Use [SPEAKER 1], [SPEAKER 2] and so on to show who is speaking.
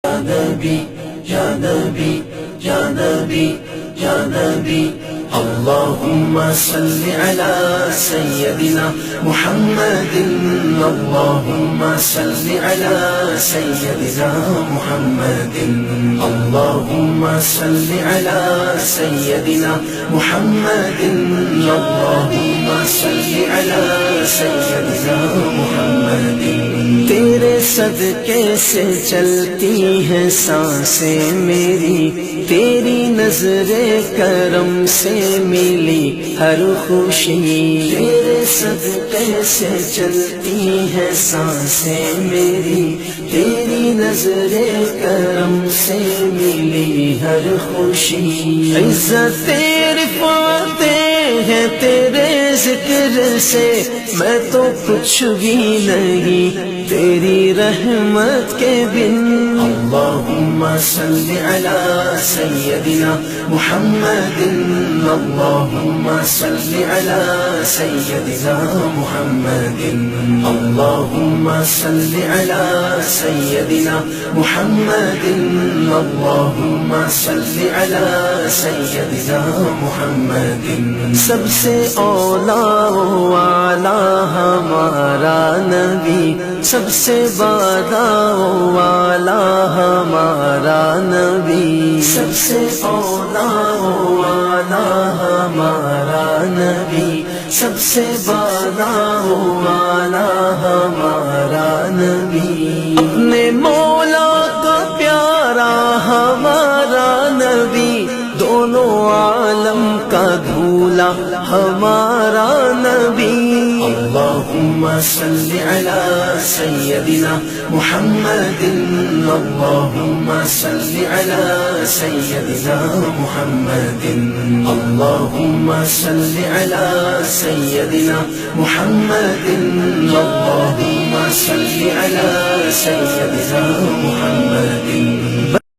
[SPEAKER 1] نبی یا نبی یا نبی یا نبی اللهم صل على سيدنا محمد اللهم صل على سيدنا محمد اللهم صل على سيدنا محمد اللهم صل على سيدنا محمد تیرے صدقے سے چلتی ہیں سانسیں میری تیری نظر کرم سے ملی ہر خوشی تیرے صدقے سے چلتی ہیں سانسیں میری تیری نظر کرم سے ملی ہر خوشی عزت رفعتیں ہیں تیرے ذکر سے میں تو کچھ بھی نہیں تیری رحمت کے بن اللهم صل على سيدنا محمد اللهم صل على سيدنا محمد اللهم صل على سيدنا محمد اللهم صل على سيدنا محمد سب سے اولا والا ہمارا نبی سب سے بالا والا ہمارا نبی سب سے اولا والا ہمارا نبی سب سے بالا والا ہمارا نبی اپنے مولا کا پیارا ہمارا نبی دونوں عالم کا دھولا ہمارا نبی اللهم صل على سيدنا محمد اللهم صل على سيدنا محمد اللهم صل على سيدنا محمد اللهم صل على سيدنا محمد